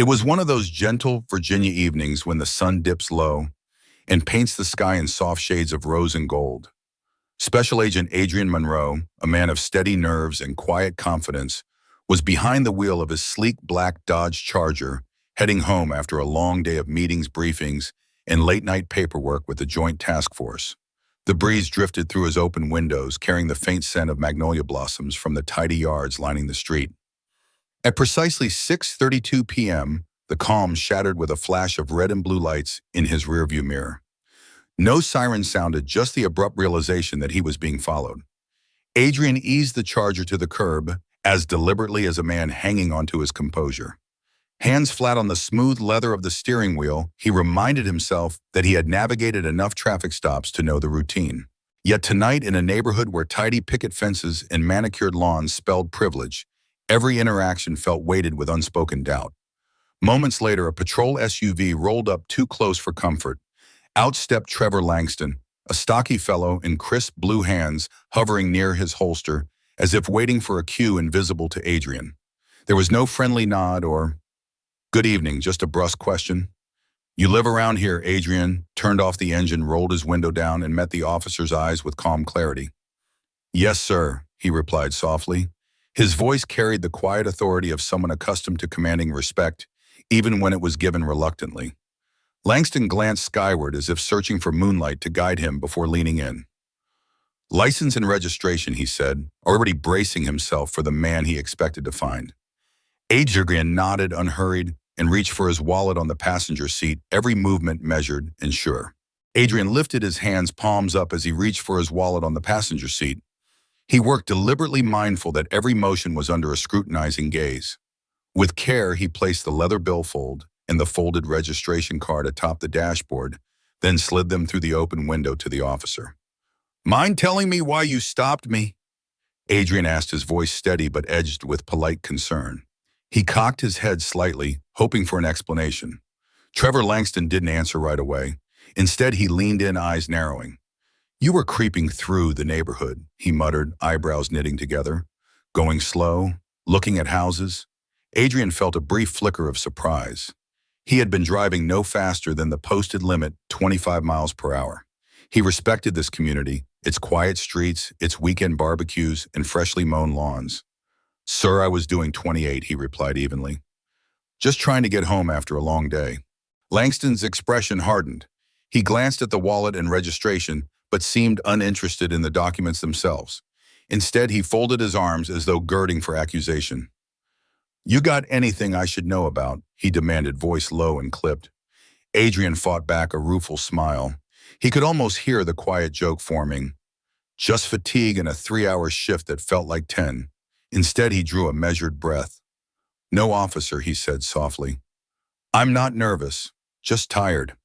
It was one of those gentle Virginia evenings when the sun dips low and paints the sky in soft shades of rose and gold. Special Agent Adrian Monroe, a man of steady nerves and quiet confidence, was behind the wheel of his sleek black Dodge Charger, heading home after a long day of meetings, briefings, and late-night paperwork with the Joint Task Force. The breeze drifted through his open windows, carrying the faint scent of magnolia blossoms from the tidy yards lining the street. At precisely 6:32 p.m., the calm shattered with a flash of red and blue lights in his rearview mirror. No siren sounded, just the abrupt realization that he was being followed. Adrian eased the Charger to the curb, as deliberately as a man hanging onto his composure. Hands flat on the smooth leather of the steering wheel, he reminded himself that he had navigated enough traffic stops to know the routine. Yet tonight, in a neighborhood where tidy picket fences and manicured lawns spelled privilege, every interaction felt weighted with unspoken doubt. Moments later, a patrol SUV rolled up too close for comfort. Out stepped Trevor Langston, a stocky fellow in crisp blue hands hovering near his holster, as if waiting for a cue invisible to Adrian. There was no friendly nod or, "Good evening," just a brusque question. "You live around here," Adrian turned off the engine, rolled his window down, and met the officer's eyes with calm clarity. "Yes, sir," he replied softly. His voice carried the quiet authority of someone accustomed to commanding respect, even when it was given reluctantly. Langston glanced skyward as if searching for moonlight to guide him before leaning in. "License and registration," he said, already bracing himself for the man he expected to find. Adrian nodded, unhurried, and reached for his wallet on the passenger seat, every movement measured and sure. Adrian lifted his hands, palms up, as he reached for his wallet on the passenger seat. He worked deliberately, mindful that every motion was under a scrutinizing gaze. With care, he placed the leather billfold and the folded registration card atop the dashboard, then slid them through the open window to the officer. "Mind telling me why you stopped me?" Adrian asked, his voice steady but edged with polite concern. He cocked his head slightly, hoping for an explanation. Trevor Langston didn't answer right away. Instead, he leaned in, eyes narrowing. "You were creeping through the neighborhood," he muttered, eyebrows knitting together. "Going slow, looking at houses." Adrian felt a brief flicker of surprise. He had been driving no faster than the posted limit, 25 miles per hour. He respected this community, its quiet streets, its weekend barbecues, and freshly mown lawns. "Sir, I was doing 28, he replied evenly. "Just trying to get home after a long day." Langston's expression hardened. He glanced at the wallet and registration, but seemed uninterested in the documents themselves. Instead, he folded his arms as though girding for accusation. "You got anything I should know about?" he demanded, voice low and clipped. Adrian fought back a rueful smile. He could almost hear the quiet joke forming. "Just fatigue and a 3-hour shift that felt like 10. Instead, he drew a measured breath. "No, officer," he said softly. "I'm not nervous, just tired."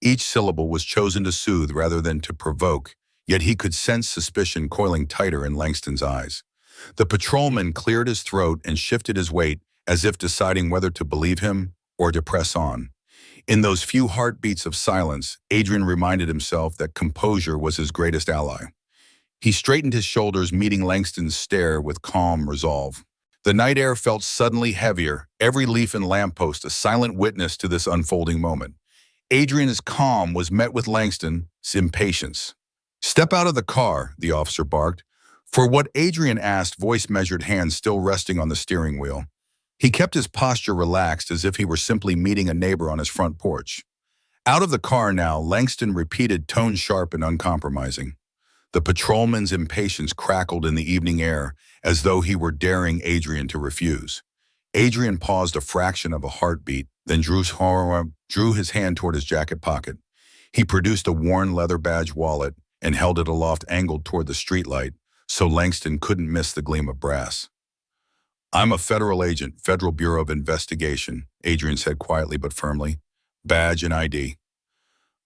Each syllable was chosen to soothe rather than to provoke, yet he could sense suspicion coiling tighter in Langston's eyes. The patrolman cleared his throat and shifted his weight, as if deciding whether to believe him or to press on. In those few heartbeats of silence, Adrian reminded himself that composure was his greatest ally. He straightened his shoulders, meeting Langston's stare with calm resolve. The night air felt suddenly heavier, every leaf and lamppost a silent witness to this unfolding moment. Adrian's calm was met with Langston's impatience. "Step out of the car," the officer barked. For what Adrian asked, voice-measured, hands still resting on the steering wheel. He kept his posture relaxed, as if he were simply meeting a neighbor on his front porch. Out of the car now, Langston repeated, tone sharp and uncompromising. The patrolman's impatience crackled in the evening air, as though he were daring Adrian to refuse. Adrian paused a fraction of a heartbeat, then drew his hand toward his jacket pocket. He produced a worn leather badge wallet and held it aloft, angled toward the streetlight, so Langston couldn't miss the gleam of brass. "I'm a federal agent, Federal Bureau of Investigation," Adrian said quietly but firmly. "Badge and ID."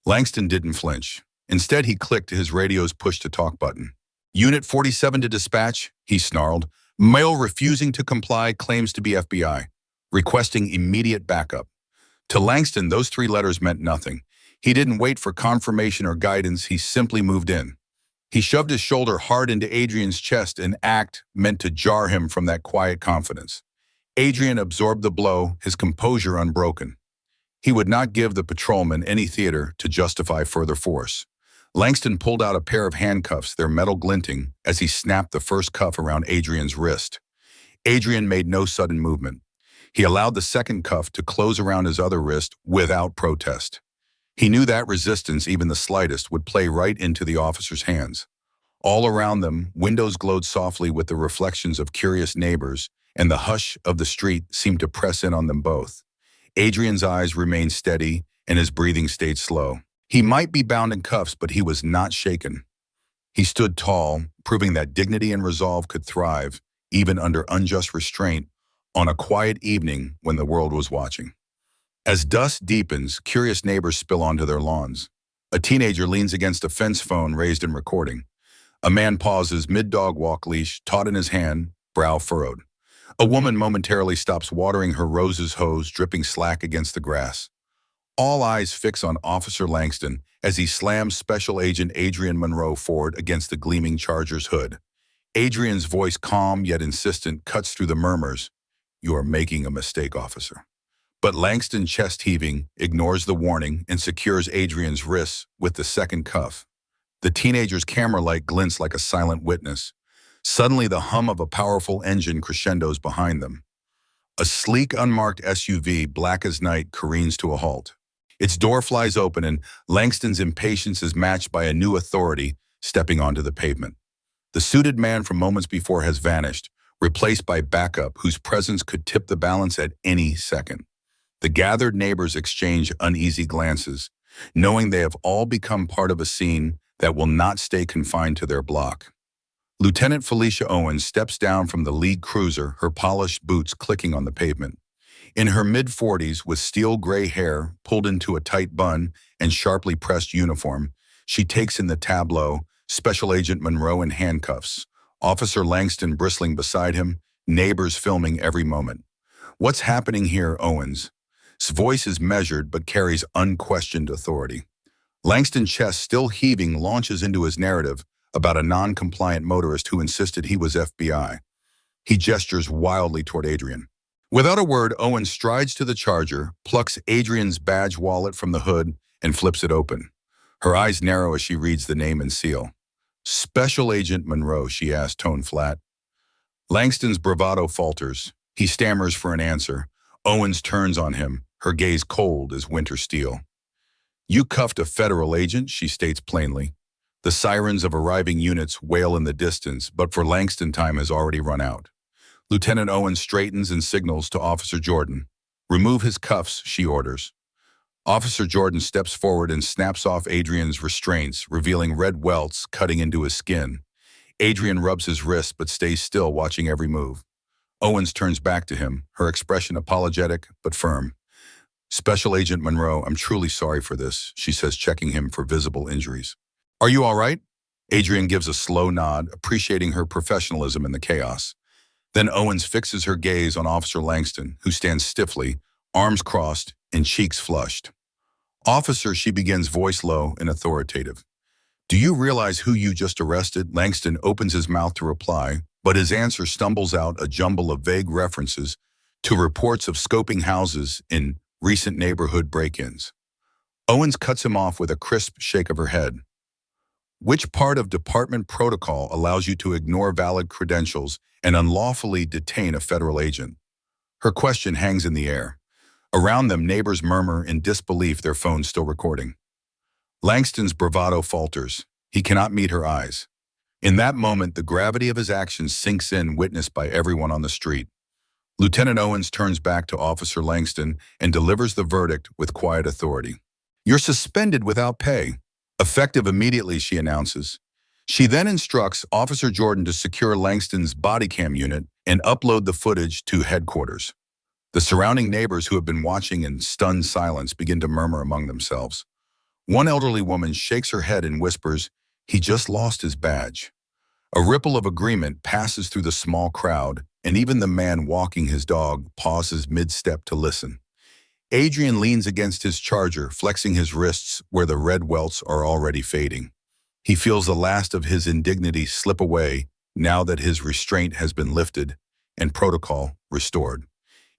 Langston didn't flinch. Instead, he clicked his radio's push-to-talk button. "Unit 47 to dispatch," he snarled. "Male refusing to comply, claims to be FBI. Requesting immediate backup." To Langston, those 3 letters meant nothing. He didn't wait for confirmation or guidance, he simply moved in. He shoved his shoulder hard into Adrian's chest, an act meant to jar him from that quiet confidence. Adrian absorbed the blow, his composure unbroken. He would not give the patrolman any theater to justify further force. Langston pulled out a pair of handcuffs, their metal glinting, as he snapped the first cuff around Adrian's wrist. Adrian made no sudden movement. He allowed the second cuff to close around his other wrist without protest. He knew that resistance, even the slightest, would play right into the officer's hands. All around them, windows glowed softly with the reflections of curious neighbors, and the hush of the street seemed to press in on them both. Adrian's eyes remained steady, and his breathing stayed slow. He might be bound in cuffs, but he was not shaken. He stood tall, proving that dignity and resolve could thrive, even under unjust restraint, on a quiet evening when the world was watching. As dusk deepens, curious neighbors spill onto their lawns. A teenager leans against a fence phone raised in recording. A man pauses mid-dog walk leash, taut in his hand, brow furrowed. A woman momentarily stops watering her roses hose, dripping slack against the grass. All eyes fix on Officer Langston as he slams Special Agent Adrian Monroe forward against the gleaming Charger's hood. Adrian's voice, calm yet insistent, cuts through the murmurs. "You are making a mistake, officer." But Langston, chest heaving, ignores the warning and secures Adrian's wrists with the second cuff. The teenager's camera light glints like a silent witness. Suddenly, the hum of a powerful engine crescendos behind them. A sleek, unmarked SUV, black as night, careens to a halt. Its door flies open, and Langston's impatience is matched by a new authority stepping onto the pavement. The suited man from moments before has vanished, replaced by backup whose presence could tip the balance at any second. The gathered neighbors exchange uneasy glances, knowing they have all become part of a scene that will not stay confined to their block. Lieutenant Felicia Owens steps down from the lead cruiser, her polished boots clicking on the pavement. In her mid-40s, with steel gray hair pulled into a tight bun and sharply pressed uniform, she takes in the tableau, Special Agent Monroe in handcuffs, Officer Langston bristling beside him, neighbors filming every moment. "What's happening here, Owens?" His voice is measured but carries unquestioned authority. Langston's chest, still heaving, launches into his narrative about a non-compliant motorist who insisted he was FBI. He gestures wildly toward Adrian. Without a word, Owen strides to the Charger, plucks Adrian's badge wallet from the hood, and flips it open. Her eyes narrow as she reads the name and seal. "Special Agent Monroe," she asks, tone flat. Langston's bravado falters. He stammers for an answer. Owens turns on him, her gaze cold as winter steel. "You cuffed a federal agent," she states plainly. The sirens of arriving units wail in the distance, but for Langston time has already run out. Lieutenant Owens straightens and signals to Officer Jordan. "Remove his cuffs," she orders. Officer Jordan steps forward and snaps off Adrian's restraints, revealing red welts cutting into his skin. Adrian rubs his wrist but stays still, watching every move. Owens turns back to him, her expression apologetic but firm. "Special Agent Monroe, I'm truly sorry for this," she says, checking him for visible injuries. "Are you all right?" Adrian gives a slow nod, appreciating her professionalism in the chaos. Then Owens fixes her gaze on Officer Langston, who stands stiffly, arms crossed and cheeks flushed. "Officer," she begins, voice low and authoritative. "Do you realize who you just arrested?" Langston opens his mouth to reply, but his answer stumbles out a jumble of vague references to reports of scoping houses in recent neighborhood break-ins. Owens cuts him off with a crisp shake of her head. "Which part of department protocol allows you to ignore valid credentials and unlawfully detain a federal agent?" Her question hangs in the air. Around them, neighbors murmur in disbelief, their phones still recording. Langston's bravado falters. He cannot meet her eyes. In that moment, the gravity of his actions sinks in, witnessed by everyone on the street. Lieutenant Owens turns back to Officer Langston and delivers the verdict with quiet authority. "You're suspended without pay. Effective immediately," she announces. She then instructs Officer Jordan to secure Langston's body cam unit and upload the footage to headquarters. The surrounding neighbors, who have been watching in stunned silence, begin to murmur among themselves. One elderly woman shakes her head and whispers, "He just lost his badge." A ripple of agreement passes through the small crowd, and even the man walking his dog pauses mid-step to listen. Adrian leans against his Charger, flexing his wrists where the red welts are already fading. He feels the last of his indignity slip away now that his restraint has been lifted and protocol restored.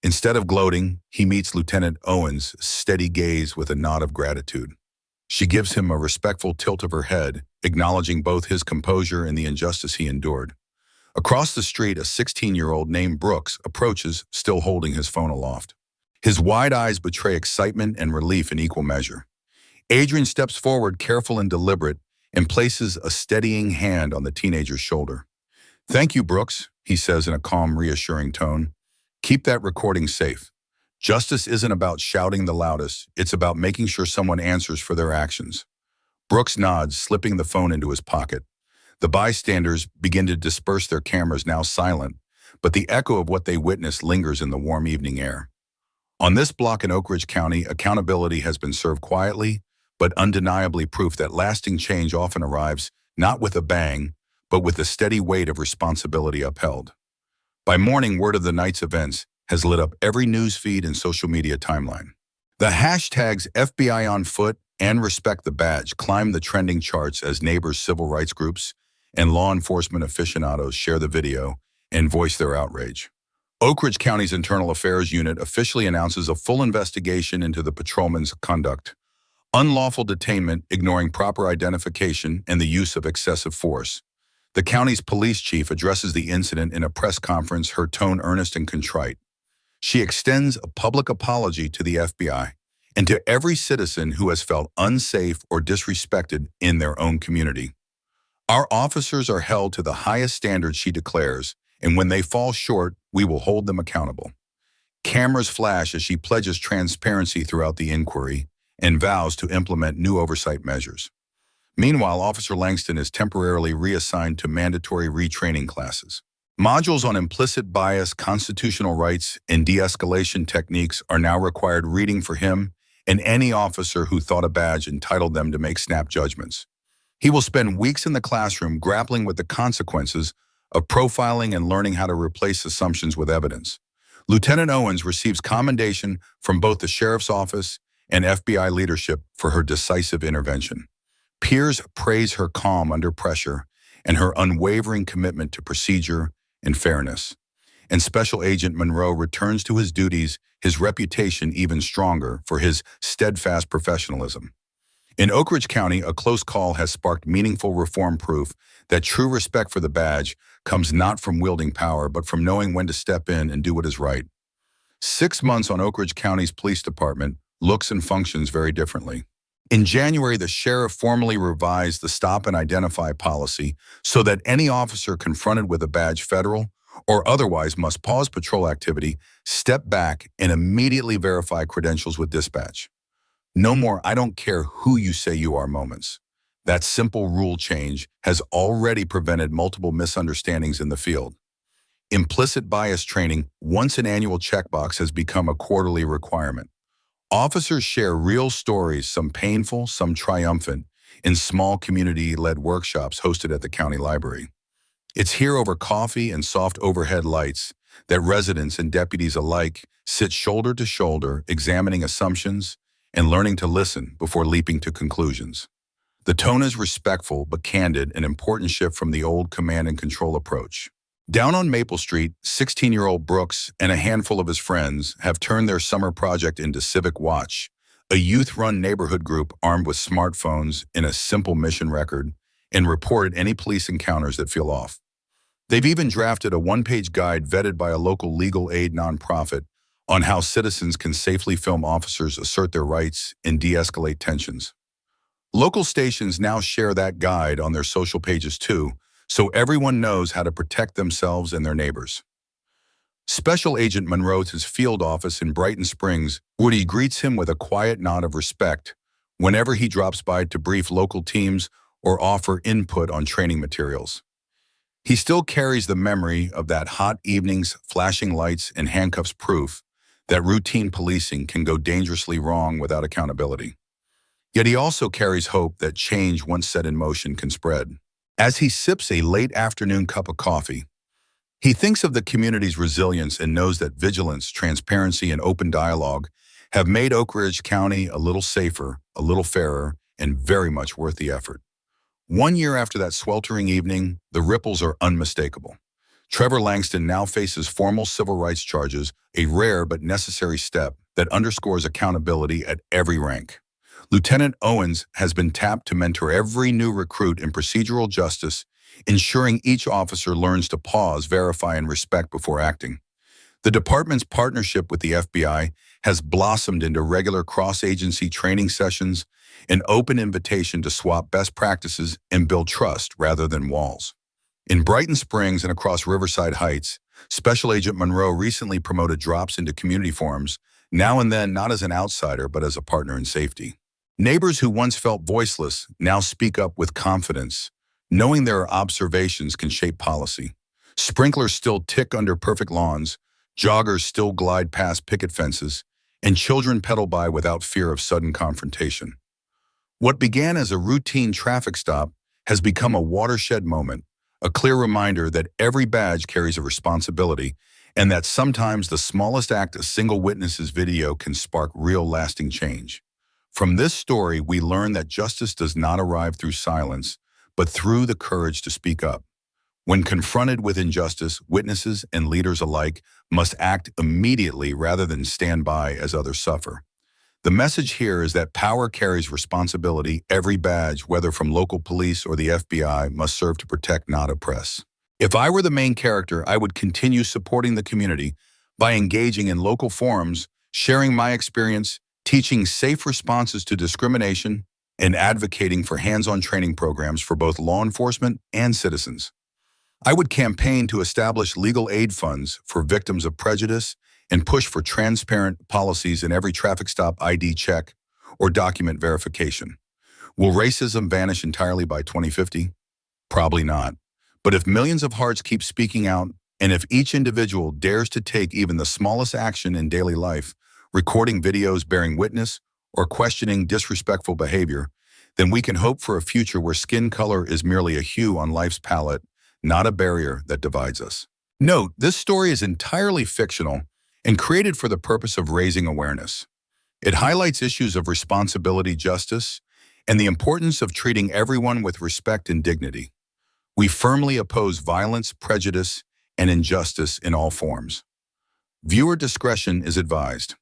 Instead of gloating, he meets Lieutenant Owen's steady gaze with a nod of gratitude. She gives him a respectful tilt of her head, acknowledging both his composure and the injustice he endured. Across the street, a 16-year-old named Brooks approaches, still holding his phone aloft. His wide eyes betray excitement and relief in equal measure. Adrian steps forward, careful and deliberate, and places a steadying hand on the teenager's shoulder. "Thank you, Brooks," he says in a calm, reassuring tone. "Keep that recording safe. Justice isn't about shouting the loudest, it's about making sure someone answers for their actions." Brooks nods, slipping the phone into his pocket. The bystanders begin to disperse, their cameras now silent, but the echo of what they witnessed lingers in the warm evening air. On this block in Oak Ridge County, accountability has been served quietly, but undeniably proof that lasting change often arrives not with a bang, but with the steady weight of responsibility upheld. By morning, word of the night's events has lit up every news feed and social media timeline. The hashtags FBI on foot and Respect the Badge climb the trending charts as neighbors, civil rights groups, and law enforcement aficionados share the video and voice their outrage. Oak Ridge County's Internal Affairs Unit officially announces a full investigation into the patrolman's conduct, unlawful detainment, ignoring proper identification, and the use of excessive force. The county's police chief addresses the incident in a press conference, her tone earnest and contrite. She extends a public apology to the FBI and to every citizen who has felt unsafe or disrespected in their own community. "Our officers are held to the highest standards," she declares, "and when they fall short, we will hold them accountable." Cameras flash as she pledges transparency throughout the inquiry and vows to implement new oversight measures. Meanwhile, Officer Langston is temporarily reassigned to mandatory retraining classes. Modules on implicit bias, constitutional rights, and de-escalation techniques are now required reading for him and any officer who thought a badge entitled them to make snap judgments. He will spend weeks in the classroom grappling with the consequences of profiling and learning how to replace assumptions with evidence. Lieutenant Owens receives commendation from both the sheriff's office and FBI leadership for her decisive intervention. Peers praise her calm under pressure and her unwavering commitment to procedure and fairness. And Special Agent Monroe returns to his duties, his reputation even stronger for his steadfast professionalism. In Oak Ridge County, a close call has sparked meaningful reform, proof that true respect for the badge comes not from wielding power, but from knowing when to step in and do what is right. 6 months on, Oak Ridge County's police department looks and functions very differently. In January, the sheriff formally revised the stop and identify policy so that any officer confronted with a badge, federal or otherwise, must pause patrol activity, step back, and immediately verify credentials with dispatch. No more "I don't care who you say you are" moments. That simple rule change has already prevented multiple misunderstandings in the field. Implicit bias training, once an annual checkbox, has become a quarterly requirement. Officers share real stories, some painful, some triumphant, in small community-led workshops hosted at the county library. It's here, over coffee and soft overhead lights, that residents and deputies alike sit shoulder to shoulder, examining assumptions and learning to listen before leaping to conclusions. The tone is respectful but candid, an important shift from the old command and control approach. Down on Maple Street, 16-year-old Brooks and a handful of his friends have turned their summer project into Civic Watch, a youth-run neighborhood group armed with smartphones and a simple mission record, and reported any police encounters that feel off. They've even drafted a one-page guide vetted by a local legal aid nonprofit on how citizens can safely film officers assert their rights and de-escalate tensions. Local stations now share that guide on their social pages too, so everyone knows how to protect themselves and their neighbors. Special Agent Monroe's his field office in Brighton Springs, Woody greets him with a quiet nod of respect whenever he drops by to brief local teams or offer input on training materials. He still carries the memory of that hot evening's flashing lights and handcuffs, proof that routine policing can go dangerously wrong without accountability. Yet he also carries hope that change, once set in motion, can spread. As he sips a late afternoon cup of coffee, he thinks of the community's resilience and knows that vigilance, transparency, and open dialogue have made Oak Ridge County a little safer, a little fairer, and very much worth the effort. 1 year after that sweltering evening, the ripples are unmistakable. Trevor Langston now faces formal civil rights charges, a rare but necessary step that underscores accountability at every rank. Lieutenant Owens has been tapped to mentor every new recruit in procedural justice, ensuring each officer learns to pause, verify, and respect before acting. The department's partnership with the FBI has blossomed into regular cross-agency training sessions, an open invitation to swap best practices and build trust rather than walls. In Brighton Springs and across Riverside Heights, Special Agent Monroe recently promoted drops into community forums, now and then not as an outsider but as a partner in safety. Neighbors who once felt voiceless now speak up with confidence, knowing their observations can shape policy. Sprinklers still tick under perfect lawns, joggers still glide past picket fences, and children pedal by without fear of sudden confrontation. What began as a routine traffic stop has become a watershed moment, a clear reminder that every badge carries a responsibility and that sometimes the smallest act a single witness's video can spark real lasting change. From this story, we learn that justice does not arrive through silence, but through the courage to speak up. When confronted with injustice, witnesses and leaders alike must act immediately rather than stand by as others suffer. The message here is that power carries responsibility. Every badge, whether from local police or the FBI, must serve to protect, not oppress. If I were the main character, I would continue supporting the community by engaging in local forums, sharing my experience, teaching safe responses to discrimination, and advocating for hands-on training programs for both law enforcement and citizens. I would campaign to establish legal aid funds for victims of prejudice and push for transparent policies in every traffic stop ID check or document verification. Will racism vanish entirely by 2050? Probably not. But if millions of hearts keep speaking out, and if each individual dares to take even the smallest action in daily life, recording videos bearing witness or questioning disrespectful behavior, then we can hope for a future where skin color is merely a hue on life's palette, not a barrier that divides us. Note, this story is entirely fictional and created for the purpose of raising awareness. It highlights issues of responsibility, justice, and the importance of treating everyone with respect and dignity. We firmly oppose violence, prejudice, and injustice in all forms. Viewer discretion is advised.